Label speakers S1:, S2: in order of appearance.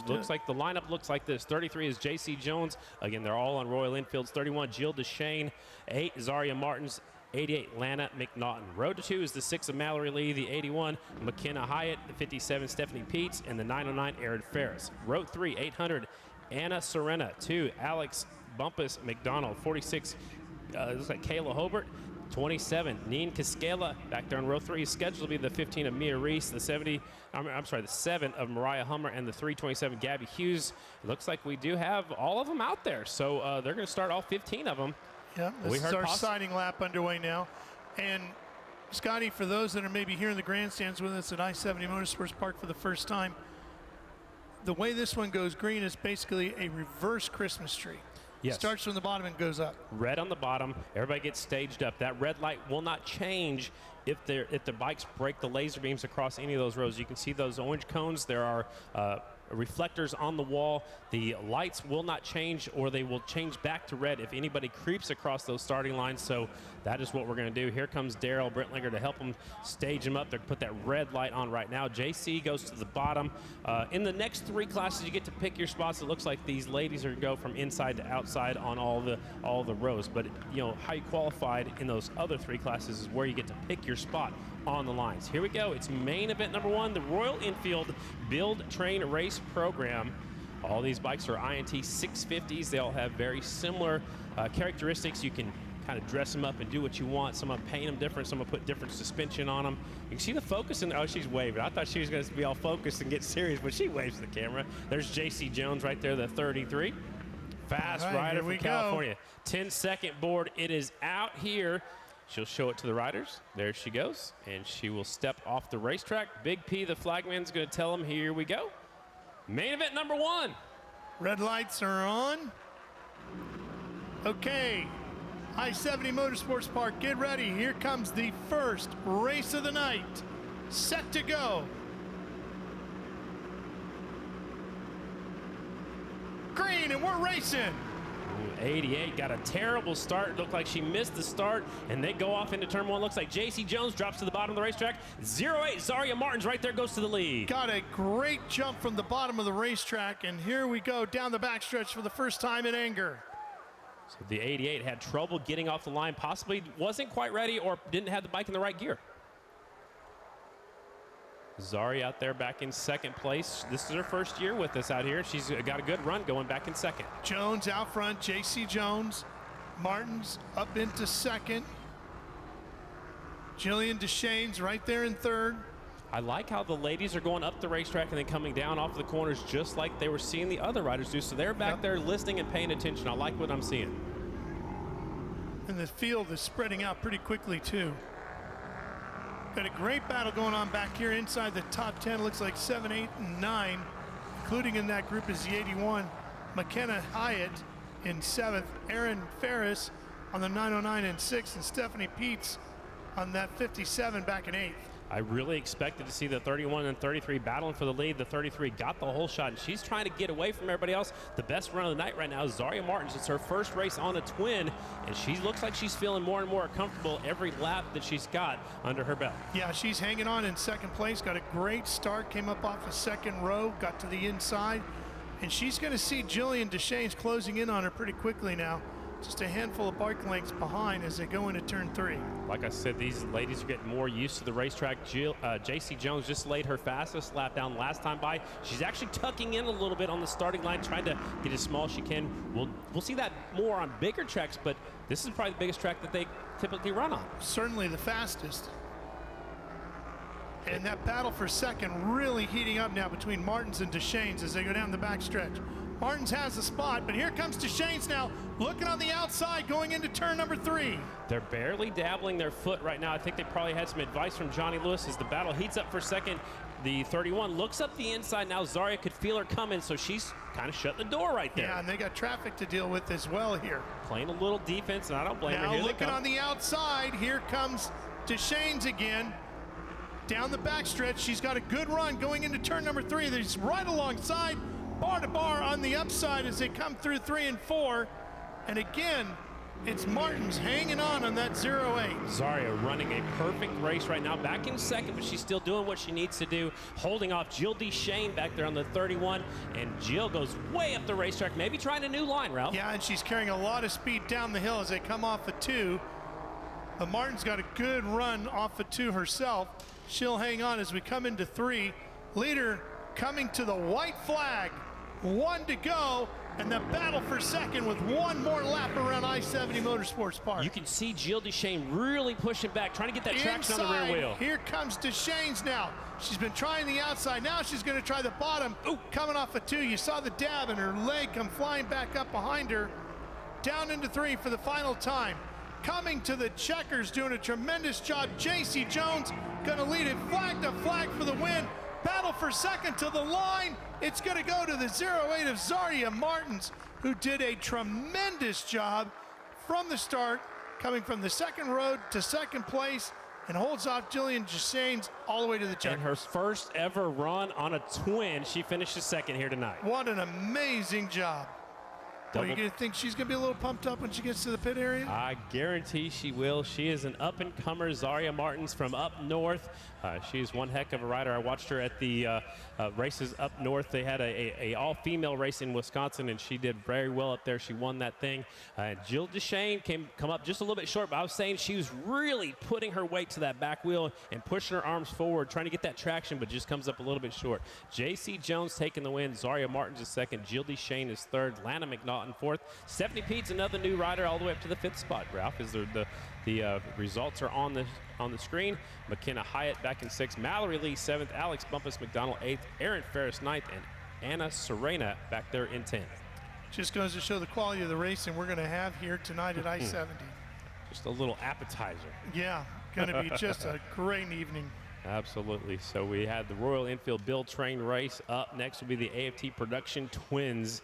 S1: it looks like the lineup looks like this. 33 is J.C. Jones. Again, they're all on Royal Enfields. 31, Jill DeShane. 8, Zaria Martins. 88, Lana McNaughton. Road to 2 is the 6 of Mallory Lee, the 81, McKenna Hyatt, the 57, Stephanie Peets, and the 909, Erin Ferris. Road 3, 800, Anna Serena. 2, Alex Bumpus McDonald. 46, looks like Kayla Hobart. 27, Neen Cascala. Back there on row 3 is scheduled to be the 15 of Mia Reese, the 70, the 7 of Mariah Hummer, and the 327 Gabby Hughes. It looks like we do have all of them out there, so they're going to start all 15 of them.
S2: Yeah, this is our signing lap underway now. And Scotty, for those that are maybe here in the grandstands with us at I-70 Motorsports Park for the first time, the way this one goes green is basically a reverse Christmas tree.
S1: Yes.
S2: Starts from the bottom and goes up.
S1: Red on the bottom. Everybody gets staged up. That red light will not change if the bikes break the laser beams across any of those rows. You can see those orange cones. There are reflectors on the wall. The lights will not change, or they will change back to red if anybody creeps across those starting lines. So that is what we're going to do. Here comes Daryl Brentlinger to help them stage them up. They're put that red light on right now. JC goes to the bottom. In the next 3 classes, you get to pick your spots. It looks like these ladies are going to go from inside to outside on all the rows. But you know how you qualified in those other 3 classes is where you get to pick your spot on the lines. Here we go. It's main event number 1, the Royal Enfield Build, Train, Race program. All these bikes are INT 650s. They all have very similar characteristics. You can kind of dress them up and do what you want. Some will paint them different. Some will put different suspension on them. You can see the focus in there. Oh, she's waving. I thought she was going to be all focused and get serious, but she waves to the camera. There's J.C. Jones right there, the 33. Fast rider from California. 10-second board. It is out here. She'll show it to the riders. There she goes, and she will step off the racetrack. Big P, the flagman's going to tell them, here we go. Main event number 1.
S2: Red lights are on. Okay, I-70 Motorsports Park, get ready. Here comes the first race of the night. Set to go. Green, and we're racing.
S1: 88 got a terrible start. Looked like she missed the start, and they go off into turn 1. Looks like J.C. Jones drops to the bottom of the racetrack. 08 Zaria Martins right there goes to the lead.
S2: Got a great jump from the bottom of the racetrack, and here we go down the backstretch for the first time in anger.
S1: So the 88 had trouble getting off the line, possibly wasn't quite ready or didn't have the bike in the right gear. Zari out there back in 2nd place. This is her first year with us out here. She's got a good run going back in 2nd.
S2: Jones out front, J.C. Jones. Martins up into 2nd. Jillian DeShane's right there in 3rd.
S1: I like how the ladies are going up the racetrack and then coming down off the corners just like they were seeing the other riders do. So they're back there listening and paying attention. I like what I'm seeing.
S2: And the field is spreading out pretty quickly too. Got a great battle going on back here inside the top 10. Looks like 7, 8, and 9. Including in that group is the 81, McKenna Hyatt in 7th, Erin Ferris on the 909 in 6th, and Stephanie Peets on that 57 back in 8th.
S1: I really expected to see the 31 and 33 battling for the lead. The 33 got the whole shot, and she's trying to get away from everybody else. The best run of the night right now is Zaria Martins. It's her first race on a twin, and she looks like she's feeling more and more comfortable every lap that she's got under her belt.
S2: Yeah, she's hanging on in 2nd place. Got a great start, came up off a 2nd row, got to the inside, and she's going to see Jillian DeShane's closing in on her pretty quickly now. Just a handful of bike lengths behind as they go into turn 3.
S1: Like I said, these ladies are getting more used to the racetrack. J.C. Jones just laid her fastest lap down last time by. She's actually tucking in a little bit on the starting line, trying to get as small as she can. We'll see that more on bigger tracks, but this is probably the biggest track that they typically run on.
S2: Certainly the fastest. And that battle for 2nd really heating up now between Martins and DeShane's as they go down the backstretch. Martins has the spot, but here comes DeShane's now, looking on the outside, going into turn number 3.
S1: They're barely dabbling their foot right now. I think they probably had some advice from Johnny Lewis as the battle heats up for 2nd. The 31 looks up the inside. Now Zaria could feel her coming, so she's kind of shut the door right there.
S2: Yeah, and they got traffic to deal with as well here.
S1: Playing a little defense, and I don't blame her.
S2: Now
S1: Here
S2: looking on the outside, here comes DeShane's again. Down the backstretch, she's got a good run going into turn number 3. They're just right alongside, bar to bar on the upside as they come through 3 and 4. And again, It's Martins hanging on that 0-8.
S1: Zaria running a perfect race right now, back in second, but she's still doing what she needs to do, holding off Jill DeShane back there on the 31, and Jill goes way up the racetrack, maybe trying a new line, Ralph.
S2: Yeah, and she's carrying a lot of speed down the hill as they come off of 2. But Martin's got a good run off of 2 herself. She'll hang on as we come into 3. Leader coming to the white flag. 1 to go. And the battle for second with 1 more lap around I-70 Motorsports Park.
S1: You can see Jill DeShane really pushing back, trying to get that traction on the rear wheel.
S2: Here comes DeShane's now. She's been trying the outside. Now she's going to try the bottom. Ooh, coming off of 2. You saw the dab and her leg come flying back up behind her. Down into 3 for the final time. Coming to the checkers, doing a tremendous job. J.C. Jones going to lead it flag to flag for the win. Battle for second to the line. It's going to go to the 0-8 of Zaria Martins, who did a tremendous job from the start, coming from the second road to second place, and holds off Jillian DeShane's all the way to the check.
S1: And her first ever run on a twin, she finishes second here tonight.
S2: What an amazing job. Are you going to think she's going to be a little pumped up when she gets to the pit area?
S1: I guarantee she will. She is an up-and-comer, Zaria Martins from up north. She's one heck of a rider. I watched her at the races up north. They had a all-female race in Wisconsin, and she did very well up there. She won that thing. Jill DeShane come up just a little bit short, but I was saying she was really putting her weight to that back wheel and pushing her arms forward, trying to get that traction, but just comes up a little bit short. J.C. Jones taking the win. Zaria Martins is second. Jill DeShane is third. Lana McNaughton fourth. Stephanie Pete's another new rider all the way up to the 5th spot, Ralph, as the results are on the screen. McKenna Hyatt back in 6th. Mallory Lee 7th. Alex Bumpus McDonald 8th. Aaron Ferris 9th. And Anna Serena back there in 10th.
S2: Just goes to show the quality of the racing we're going to have here tonight at I-70.
S1: Just a little appetizer.
S2: Yeah, going to be just a great evening.
S1: Absolutely. So we had the Royal Enfield Build Train race. Up next will be the AFT Production Twins